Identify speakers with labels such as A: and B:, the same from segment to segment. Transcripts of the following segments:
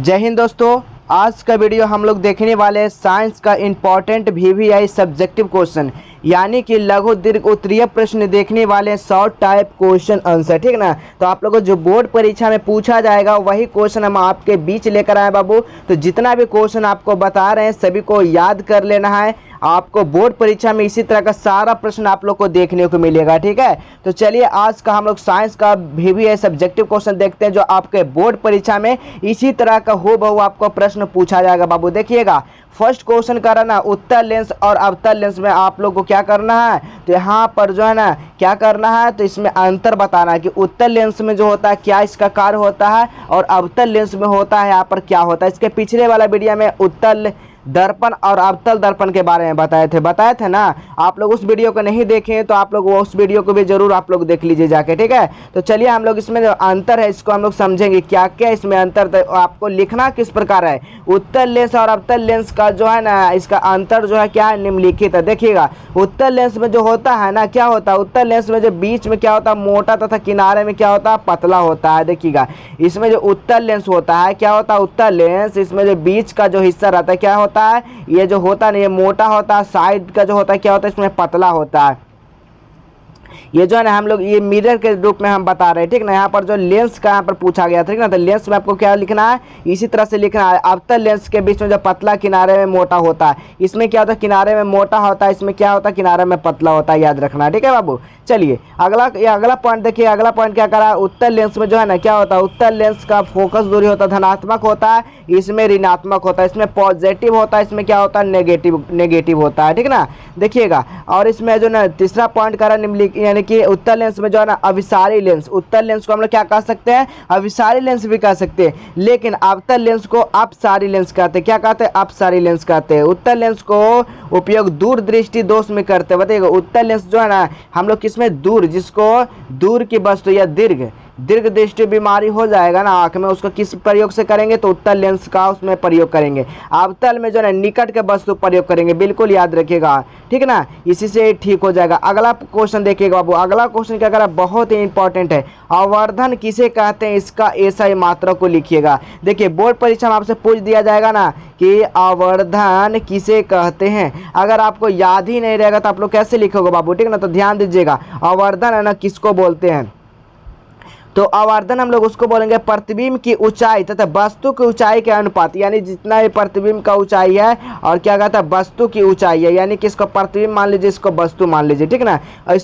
A: जय हिंद दोस्तों। आज का वीडियो हम लोग देखने वाले हैं साइंस का इम्पॉर्टेंट वीवीआई सब्जेक्टिव क्वेश्चन यानी कि लघु दीर्घ उत्तरीय प्रश्न देखने वाले शॉर्ट टाइप क्वेश्चन आंसर, ठीक ना। तो आप लोगों को जो बोर्ड परीक्षा में पूछा जाएगा वही क्वेश्चन हम आपके बीच लेकर आए बाबू। तो जितना भी क्वेश्चन आपको बता रहे हैं सभी को याद कर लेना है। आपको बोर्ड परीक्षा में इसी तरह का सारा प्रश्न आप लोग को देखने को मिलेगा, ठीक है। तो चलिए आज का हम लोग साइंस का वीवीआई सब्जेक्टिव क्वेश्चन देखते हैं जो आपके बोर्ड परीक्षा में इसी तरह का हूबहू आपको प्रश्न पूछा जाएगा बाबू। देखिएगा फर्स्ट क्वेश्चन करा ना, उत्तल लेंस और अवतल लेंस में आप लोग को क्या करना है। तो यहाँ पर जो है ना क्या करना है, तो इसमें अंतर बताना है कि उत्तल लेंस में जो होता है क्या इसका कार्य होता है और अवतल लेंस में होता है यहाँ पर क्या होता है। इसके पिछले वाला वीडियो में उत्तल दर्पण और अवतल दर्पण के बारे में बताए थे ना। आप लोग उस वीडियो को नहीं देखे तो आप लोग उस वीडियो को भी जरूर आप लोग देख लीजिए जाके, ठीक है। तो चलिए हम लोग इसमें जो अंतर है इसको हम लोग समझेंगे क्या क्या इसमें अंतर। तो आपको लिखना किस प्रकार है, उत्तल लेंस और अवतल लेंस का जो है ना इसका अंतर जो है क्या है, निम्नलिखित है। देखिएगा उत्तल लेंस में जो होता है ना क्या होता है, उत्तल लेंस में जो बीच में क्या होता है मोटा तथा किनारे में क्या होता है पतला होता है। देखिएगा इसमें जो उत्तल लेंस होता है क्या होता है, उत्तल लेंस इसमें जो बीच का जो हिस्सा रहता है क्या होता है, ये जो होता है ना ये मोटा होता है, साइड का जो होता है क्या होता है इसमें पतला होता है। ये जो है ना हम लोग ये मिरर के रूप में हम बता रहे हैं, ठीक ना। यहाँ पर जो लेंस का यहाँ पर पूछा गया था, ठीक ना। तो लेंस में आपको क्या लिखना है, इसी तरह से लिखना है। अवतल लेंस के बीच में जो पतला किनारे में मोटा होता है, इसमें क्या होता है किनारे में मोटा होता है, इसमें क्या होता है किनारे में पतला होता है, याद रखना, ठीक है बाबू। चलिए अगला पॉइंट देखिए। अगला पॉइंट क्या करा, उत्तल लेंस में जो है ना क्या होता है, उत्तल लेंस का फोकस दूरी होता है धनात्मक होता है, इसमें ऋणात्मक होता है, इसमें पॉजिटिव होता है, इसमें क्या होता है नेगेटिव होता है, ठीक ना। देखिएगा और इसमें जो ना तीसरा पॉइंट करा निम्नलिखित यानी कि उत्तल लेंस में जो है ना अभिसारी लेंस, उत्तल लेंस को हम लोग क्या कह सकते हैं, अभिसारी लेंस भी कह सकते हैं, लेकिन अवतल लेंस को अपसारी लेंस कहते हैं। क्या कहते हैं, अपसारी लेंस कहते हैं। उत्तल लेंस को उपयोग दूर दृष्टि दोष में करते हैं। बताइएगा उत्तल लेंस जो है ना हम लोग किसमें, दूर, जिसको दूर की वस्तु या दीर्घ दृष्टि बीमारी हो जाएगा ना आंख में, उसको किस प्रयोग से करेंगे, तो उत्तल लेंस का उसमें प्रयोग करेंगे। अवतल में जो है निकट के वस्तु प्रयोग करेंगे, बिल्कुल याद रखिएगा, ठीक ना। इसी से ठीक हो जाएगा। अगला क्वेश्चन देखिएगा बाबू। अगला क्वेश्चन क्या करा, बहुत ही इंपॉर्टेंट है। आवर्धन किसे कहते हैं, इसका ऐसा मात्रा को लिखिएगा। देखिए बोर्ड परीक्षा में आपसे पूछ दिया जाएगा ना कि आवर्धन किसे कहते हैं। अगर आपको याद ही नहीं रहेगा तो आप लोग कैसे लिखोगे बाबू, ठीक ना। तो ध्यान दीजिएगा आवर्धन है ना किसको बोलते हैं, तो आवर्धन हम लोग उसको बोलेंगे प्रतिबिंब की ऊंचाई तथा वस्तु की ऊंचाई के अनुपात, यानी जितना भी प्रतिबिंब का ऊंचाई है और क्या कहता है वस्तु की ऊंचाई है, यानी कि इसको प्रतिबिंब मान लीजिए, इसको वस्तु मान लीजिए, ठीक ना।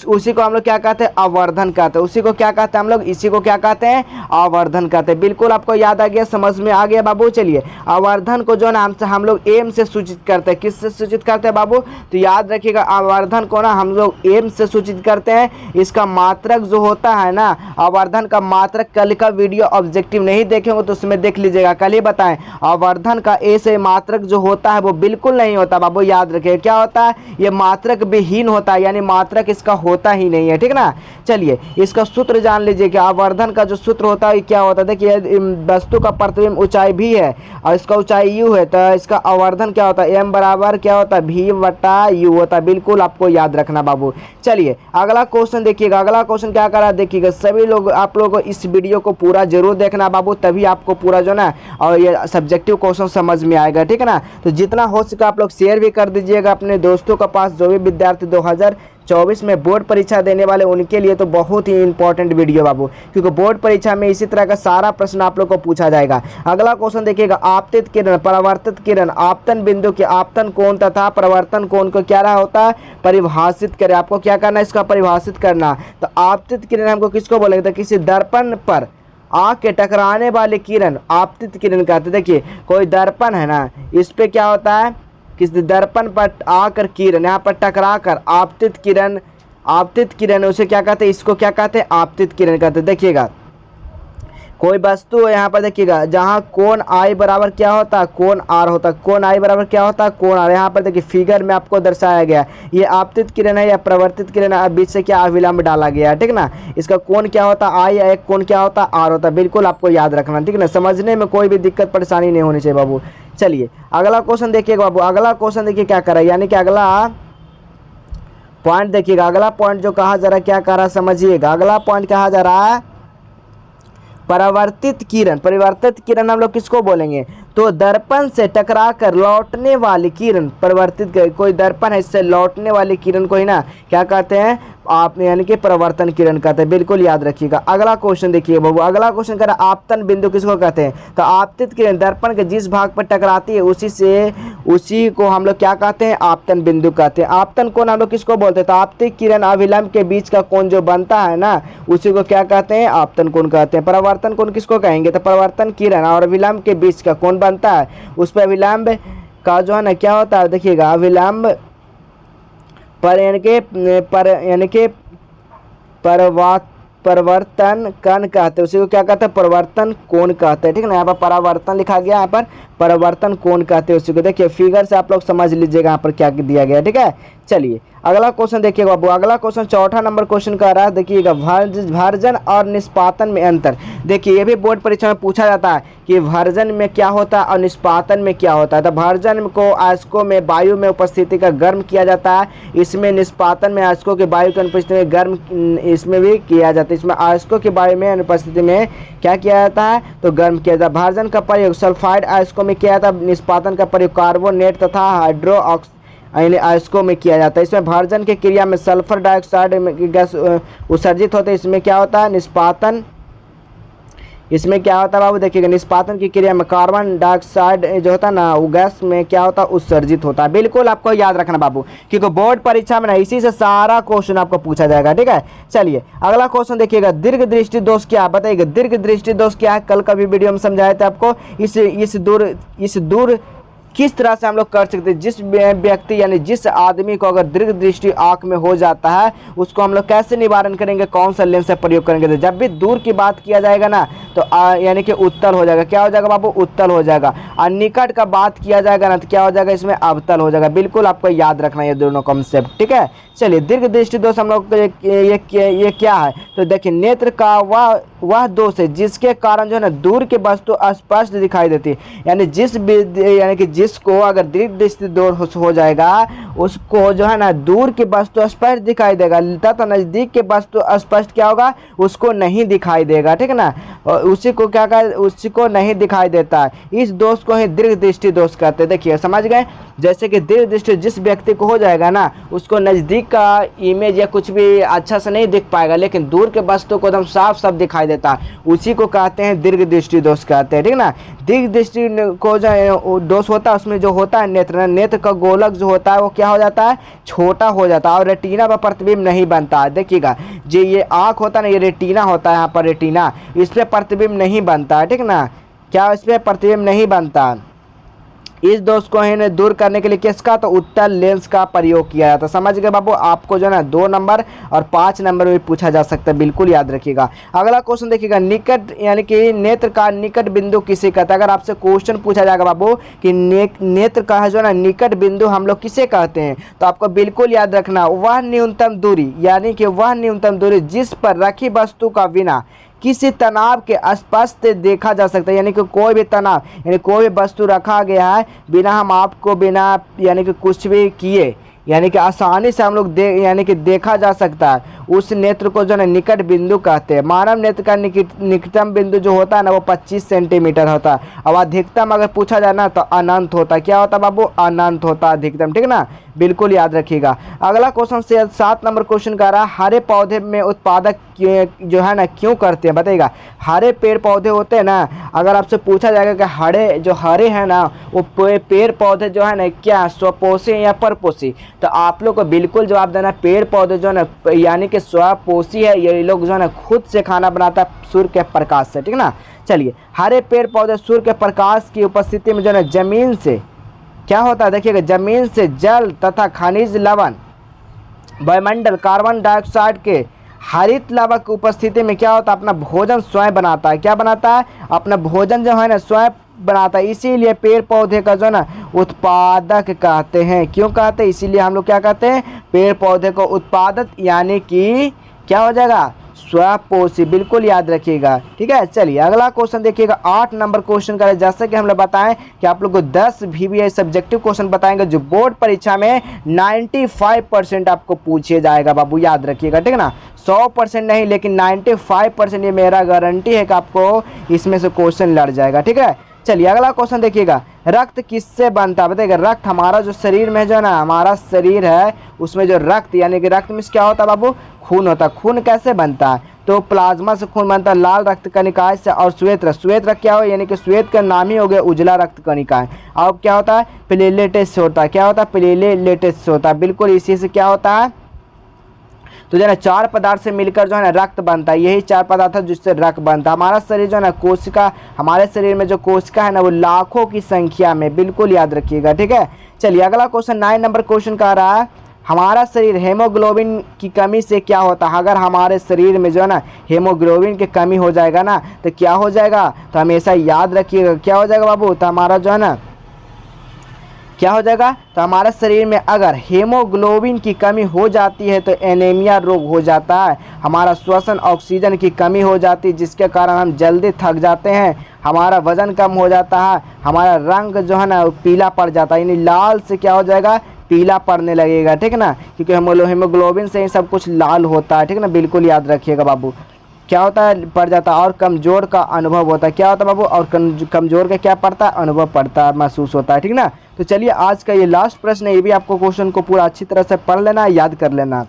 A: उसी को हम लोग क्या कहते हैं, आवर्धन कहते हैं। उसी को क्या कहते हैं हम लोग, इसी को क्या कहते हैं, आवर्धन कहते हैं। बिल्कुल आपको याद आ गया, समझ में आ गया बाबू। चलिए आवर्धन को जो है ना हम लोग एम से सूचित करते हैं। किससे सूचित करते हैं बाबू, तो याद रखिएगा आवर्धन को ना हम लोग एम से सूचित करते हैं। इसका मात्रक जो होता है ना आवर्धन मात्रक, कल का वीडियो ऑब्जेक्टिव नहीं देखे हो तो उसमें देख लीजिएगा, कल ही बताएं। आवर्धन का ए से मात्रक जो होता है वो बिल्कुल नहीं होता बाबू, याद रखिए क्या होता है, ये मात्रक विहीन होता है, यानी मात्रक इसका होता ही नहीं है, ठीक ना। चलिए इसका सूत्र जान लीजिए कि आवर्धन का जो सूत्र होता है क्या होता है। देखिए वस्तु का प्रतिबिंब ऊंचाई भी है और इसका ऊंचाई यू है, तो इसका आवर्धन क्या होता है, एम बराबर क्या होता है, भी बटा यू होता है। बिल्कुल आपको याद रखना बाबू। चलिए अगला क्वेश्चन देखिएगा। अगला क्वेश्चन क्या करा, देखिएगा सभी लोग आप लोग इस वीडियो को पूरा जरूर देखना बाबू, तभी आपको पूरा जो ना और ये सब्जेक्टिव क्वेश्चन समझ में आएगा, ठीक है ना। तो जितना हो सके आप लोग शेयर भी कर दीजिएगा अपने दोस्तों के पास, जो भी विद्यार्थी 2024 में बोर्ड परीक्षा देने वाले उनके लिए तो बहुत ही इंपॉर्टेंट वीडियो बाबू, क्योंकि बोर्ड परीक्षा में इसी तरह का सारा प्रश्न आप लोग को पूछा जाएगा। अगला क्वेश्चन देखिएगा, आपतित किरण, परावर्तित किरण, आपतन बिंदु के आपतन कोण तथा परावर्तन कोण को क्या रहा होता है, परिभाषित करें। आपको क्या करना है, इसका परिभाषित करना। तो आपतित किरण हमको किसको बोलेंगे, तो किसी दर्पण पर आके टकराने वाले किरण आपतित किरण कहते। देखिए कोई दर्पण है ना, इस पे क्या होता है, किसी दर्पण पर आकर किरण यहाँ पर टकरा कर आपतित किरण उसे क्या कहते हैं, इसको क्या कहते हैं, आपतित किरण कहते हैं। देखिएगा कोई वस्तु है यहाँ पर, देखिएगा जहाँ कोण आई बराबर क्या होता है, कोण आर होता है। कोण आई बराबर क्या होता है, कोण आर। यहाँ पर देखिए फिगर में आपको दर्शाया गया है, ये आपतित किरण है या प्रवर्तित किरण है, बीच से क्या अविलंब डाला गया है, ठीक ना। इसका कोण क्या होता है, आई, एक कोण क्या होता है, आर होता है। बिल्कुल आपको याद रखना, ठीक ना। समझने में कोई भी दिक्कत परेशानी नहीं होनी चाहिए बाबू। चलिए अगला क्वेश्चन देखिएगा बाबू। अगला क्वेश्चन देखिए क्या करा, यानी कि अगला पॉइंट देखिएगा। अगला पॉइंट जो कहा जा रहा है क्या कह रहा है समझिएगा। अगला पॉइंट कहा जा रहा है परावर्तित किरण, परिवर्तित किरण हम लोग किसको बोलेंगे? तो दर्पण से टकरा कर लौटने वाली किरण, परिवर्तित कोई दर्पण है इससे लौटने वाली किरण को ही ना क्या कहते हैं आप, यानी कि परावर्तन किरण कहते हैं। बिल्कुल याद रखिएगा। अगला क्वेश्चन देखिए बाबू, अगला क्वेश्चन कह रहा है आपतन बिंदु किसको कहते हैं? तो आपतित किरण दर्पण के जिस भाग पर टकराती है उसी को हम लोग क्या कहते हैं? आपतन बिंदु कहते हैं। आपतन कोण हम लोग किसको बोलते हैं? तो आपतित किरण अभिलंब के बीच का कोण जो बनता है ना उसी को क्या कहते हैं? आपतन कोण कहते हैं। परावर्तन कोण किसको कहेंगे? तो परावर्तन किरण और अभिलंब के बीच का कोण बनता है उस पर अभिलंब का जो है ना क्या होता है देखिएगा, अभिलंब पर यानी के परिवर्तन कण कहते हैं, उसी को क्या कहते हैं? परिवर्तन कोण कहते हैं। ठीक है ना, यहाँ पर परावर्तन लिखा गया, यहाँ पर परिवर्तन कोण कहते हैं उसी को। देखिए फिगर से आप लोग समझ लीजिएगा यहाँ पर क्या दिया गया। ठीक है, चलिए अगला क्वेश्चन देखिएगा बाबू। अगला क्वेश्चन चौथा नंबर क्वेश्चन का रहा है, देखिएगा भर्जन और निष्पादन में अंतर। देखिए ये भी बोर्ड परीक्षा में पूछा जाता है कि भर्जन में क्या होता है और निष्पादन में क्या होता है। तो भर्जन को अयस्कों में वायु में उपस्थिति का गर्म किया जाता है, इसमें निष्पादन में अयस्कों के वायु की अनुपस्थिति में गर्म इसमें भी किया जाता है। इसमें अयस्कों की वायु में अनुपस्थिति में क्या किया जाता है? तो गर्म किया जाता है। भर्जन का प्रयोग सल्फाइड अयस्कों में किया जाता है, निष्पादन का प्रयोग कार्बोनेट तथा हाइड्रोक्स अयस्कों में किया जाता है। इसमें भर्जन की क्रिया में सल्फर डाइऑक्साइड गैस उत्सर्जित होते हैं, इसमें क्या होता है? निष्पादन, इसमें क्या होता है बाबू देखिएगा, निष्पादन की क्रिया में कार्बन डाइऑक्साइड जो होता है ना वो गैस में क्या होता है? उत्सर्जित होता है। बिल्कुल आपको याद रखना बाबू, क्योंकि बोर्ड परीक्षा में ना इसी से सारा क्वेश्चन आपको पूछा जाएगा। ठीक है, चलिए अगला क्वेश्चन देखिएगा, दीर्घ दृष्टि दोष क्या है? बताइएगा दीर्घ दृष्टि दोष क्या है? कल का भी वीडियो में समझाए थे आपको। इस दूर किस तरह से हम लोग कर सकते हैं? जिस व्यक्ति यानी जिस आदमी को अगर दीर्घ दृष्टि आँख में हो जाता है उसको हम लोग कैसे निवारण करेंगे? कौन सा लेंस का प्रयोग करेंगे? तो जब भी दूर की बात किया जाएगा ना तो यानी कि उत्तल हो जाएगा। क्या हो जाएगा बाबू? उत्तल हो जाएगा। और निकट का बात किया जाएगा ना तो क्या हो जाएगा? इसमें अवतल हो जाएगा। बिल्कुल आपको याद रखना ये दोनों कॉन्सेप्ट। ठीक है, चलिए दीर्घ दृष्टि दोष हम लोग ये क्या है? तो देखिए नेत्र का वह दोष है जिसके कारण जो है ना दूर की वस्तु स्पष्ट दिखाई देती है। यानी कि जिसको अगर दीर्घ दृष्टि दोष हो जाएगा उसको जो है ना दूर की वस्तु स्पष्ट दिखाई देगा तथा नजदीक के वस्तु स्पष्ट क्या होगा? उसको नहीं दिखाई देगा। ठीक है ना, उसी को क्या कहते? उसी को नहीं दिखाई देता है। इस दोष को ही दीर्घ दृष्टि दोष कहते हैं। देखिए समझ गए, जैसे कि दीर्घ दृष्टि जिस व्यक्ति को हो जाएगा ना उसको नज़दीक का इमेज या कुछ भी अच्छा से नहीं दिख पाएगा, लेकिन दूर के वस्तु को एकदम साफ साफ दिखाई देता है, उसी को कहते हैं दीर्घ दृष्टि दोष कहते हैं। ठीक है ना, दीर्घ दृष्टि को जो दोष होता है उसमें जो होता है नेत्र का गोलक जो होता है वो क्या हो जाता है? छोटा हो जाता है और रेटिना पर प्रतिबिंब नहीं बनता है। देखिएगा जो ये आँख होता है ना, ये रेटिना होता है, यहाँ पर रेटिना, इस पर प्रतिबिंब नहीं बनता है। ठीक ना, क्या इस पर प्रतिबिंब नहीं बनता? इस दोष को है दूर करने के लिए किसका? तो उत्तल लेंस का प्रयोग किया जाता है। समझ गए बाबू, आपको जो है ना 2 नंबर और 5 नंबर में पूछा जा सकता है। बिल्कुल याद रखिएगा। अगला क्वेश्चन देखिएगा, निकट यानी कि नेत्र का निकट बिंदु किसे कहते हैं? अगर आपसे क्वेश्चन पूछा जाएगा बाबू कि नेत्र का है जो ना निकट बिंदु हम लोग किसे कहते हैं, तो आपको बिल्कुल याद रखना वह न्यूनतम दूरी, यानी कि वह न्यूनतम दूरी जिस पर रखी वस्तु का बिना किसी तनाव के स्पष्ट देखा जा सकता है। यानी कि कोई भी तनाव यानी कोई भी वस्तु रखा गया है बिना हम आपको बिना यानी कि कुछ भी किए यानी कि आसानी से हम लोग यानी कि देखा जा सकता है, उस नेत्र को जो है निकट बिंदु कहते हैं। मानव नेत्र का निकटतम बिंदु जो होता है ना वो 25 सेंटीमीटर होता है। अब अधिकतम अगर पूछा जाए ना तो अनंत होता है। क्या होता है बाबू? अनंत होता है अधिकतम। ठीक है ना, बिल्कुल याद रखिएगा। अगला क्वेश्चन से 7 नंबर क्वेश्चन का रहा, हरे पौधे में उत्पादक जो है ना क्यों करते हैं? बताइएगा। हरे पेड़ पौधे होते हैं ना, अगर आपसे पूछा जाएगा कि हरे हैं ना वो पेड़ पौधे जो है ना क्या स्वपोषी या परपोषी, तो आप लोग को बिल्कुल जवाब देना पेड़ पौधे जो है ना यानी कि स्वपोषी है। ये लोग जो है ना खुद से खाना बनाता है सूर्य के प्रकाश से। ठीक है ना, चलिए हरे पेड़ पौधे सूर्य के प्रकाश की उपस्थिति में जो है ना जमीन से क्या होता है? देखिएगा जमीन से जल तथा खनिज लवण, वायुमंडल, कार्बन डाइऑक्साइड के हरित लवण की उपस्थिति में क्या होता है? अपना भोजन स्वयं बनाता है। क्या बनाता है? अपना भोजन जो है ना स्वयं बनाता है। इसीलिए पेड़ पौधे का जो ना उत्पादक कहते हैं। क्यों कहते हैं? इसीलिए हम लोग क्या कहते हैं? पेड़ पौधे को उत्पादक यानी कि क्या हो जाएगा? स्वपोषी। बिल्कुल याद रखिएगा। ठीक है, चलिए अगला क्वेश्चन देखिएगा। 8 नंबर क्वेश्चन का, जैसा कि हम लोग बताएं कि आप लोग को 10 VBI सब्जेक्टिव क्वेश्चन बताएंगे जो बोर्ड परीक्षा में 95% आपको पूछे जाएगा बाबू, याद रखिएगा। ठीक है ना, 100% नहीं लेकिन 95% ये मेरा गारंटी है कि आपको इसमें से क्वेश्चन लड़ जाएगा। ठीक है, चलिए अगला क्वेश्चन देखिएगा, रक्त किससे बनता है? बताइएगा, रक्त हमारा जो शरीर में जो है ना, हमारा शरीर है उसमें जो रक्त यानी कि रक्त में क्या होता है बाबू? खून होता है। खून कैसे बनता है? तो प्लाज्मा से खून बनता है, लाल रक्त कणिका से, और श्वेत रक्त। श्वेत रक्त क्या हो, यानी कि श्वेत का नाम ही हो गया उजला रक्त कणिका है। और क्या होता है? प्लेटलेट्स होता है। क्या होता है? प्लेटलेट्स होता है। बिल्कुल इसी से क्या होता है, तो जो है ना 4 पदार्थ से मिलकर जो है ना रक्त बनता है। यही 4 पदार्थ है जिससे रक्त बनता है। हमारा शरीर जो है ना कोशिका, हमारे शरीर में जो कोशिका है ना वो लाखों की संख्या में, बिल्कुल याद रखिएगा। ठीक है, चलिए अगला क्वेश्चन 9 नंबर क्वेश्चन कह रहा है, हमारा शरीर हेमोग्लोबिन की कमी से क्या होता है? अगर हमारे शरीर में जो है ना हेमोग्लोबिन की कमी हो जाएगा ना तो क्या हो जाएगा? तो हमेशा याद रखिएगा क्या हो जाएगा बाबू? तो हमारा जो है ना क्या हो जाएगा? तो हमारे शरीर में अगर हेमोग्लोबिन की कमी हो जाती है तो एनीमिया रोग हो जाता है। हमारा श्वसन ऑक्सीजन की कमी हो जाती है जिसके कारण हम जल्दी थक जाते हैं। हमारा वजन कम हो जाता है। हमारा रंग जो है ना पीला पड़ जाता है, यानी लाल से क्या हो जाएगा? पीला पड़ने लगेगा। ठीक है ना, क्योंकि हेमोग्लोबिन से ही सब कुछ लाल होता है। ठीक है ना, बिल्कुल याद रखिएगा बाबू। क्या होता है? पड़ जाता है। और कमज़ोर का अनुभव होता है। क्या होता है बाबू? और कमज़ोर का क्या पड़ता है? अनुभव पड़ता है, महसूस होता है। ठीक ना, तो चलिए आज का ये लास्ट प्रश्न है, ये भी आपको क्वेश्चन को पूरा अच्छी तरह से पढ़ लेना, याद कर लेना।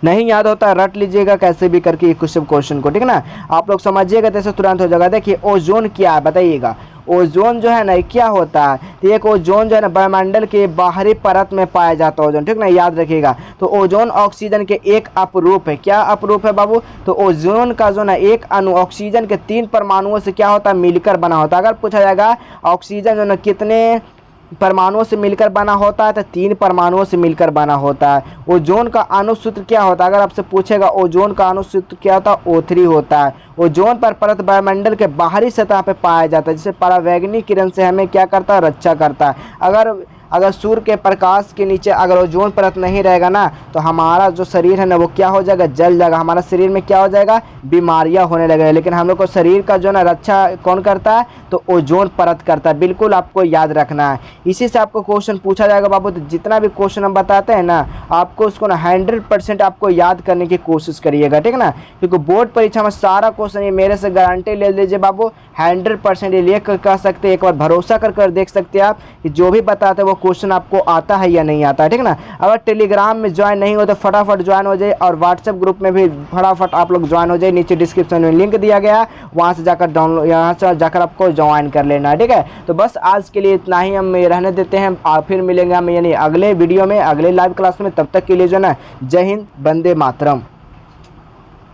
A: नहीं याद होता रट लीजिएगा कैसे भी करके कुछ क्वेश्चन को। ठीक है ना, आप लोग समझिएगा तो तुरंत हो जाएगा। देखिए ओजोन क्या है बताइएगा। ओजोन जो है ना क्या होता है? तो एक ओजोन जो है ना वायुमंडल के बाहरी परत में पाया जाता है ओजोन। ठीक ना, याद रखिएगा। तो ओजोन ऑक्सीजन के एक अपरूप है। क्या अपरूप है बाबू? तो ओजोन का जो ना एक अणु ऑक्सीजन के 3 परमाणुओं से क्या होता है? मिलकर बना होता है। अगर पूछा जाएगा ऑक्सीजन जो ना कितने परमाणुओं से मिलकर बना होता है, तो 3 परमाणुओं से मिलकर बना होता है। ओजोन का अणुसूत्र क्या होता है? अगर आपसे पूछेगा ओजोन का अणुसूत्र क्या होता है? O3 होता है। ओजोन पर परत वायुमंडल के बाहरी सतह पर पाया जाता है, जिसे परावैंगनी किरण से हमें क्या करता है? रक्षा करता है। अगर सूर्य के प्रकाश के नीचे अगर ओजोन परत नहीं रहेगा ना तो हमारा जो शरीर है ना वो क्या हो जाएगा? जल जाएगा। हमारा शरीर में क्या हो जाएगा? बीमारियां होने लगेगी। लेकिन हम लोग को शरीर का जो ना रक्षा कौन करता है? तो ओजोन परत करता है। बिल्कुल आपको याद रखना है। इसी से आपको क्वेश्चन पूछा जाएगा बाबू। तो जितना भी क्वेश्चन हम बताते हैं ना आपको उसको ना 100% आपको याद करने की कोशिश करिएगा। ठीक है ना, क्योंकि बोर्ड परीक्षा में सारा क्वेश्चन ये मेरे से गारंटी ले लीजिए बाबू, 100% ये ले कर कह सकते हैं। एक बार भरोसा कर देख सकते हैं आप कि जो भी बताते हैं वो क्वेश्चन आपको आता है या नहीं आता है। ठीक है ना, अगर टेलीग्राम में ज्वाइन नहीं हो तो फटाफट ज्वाइन हो जाए, और व्हाट्सएप ग्रुप में भी फटाफट आप लोग ज्वाइन हो जाए। नीचे डिस्क्रिप्शन में लिंक दिया गया, वहां से जाकर डाउनलोड, यहाँ से जाकर आपको ज्वाइन कर लेना है। ठीक है, तो बस आज के लिए इतना ही हम रहने देते हैं। फिर मिलेंगे हम यानी अगले वीडियो में, अगले लाइव क्लास में। तब तक के लिए जो ना जय हिंद, वंदे मातरम।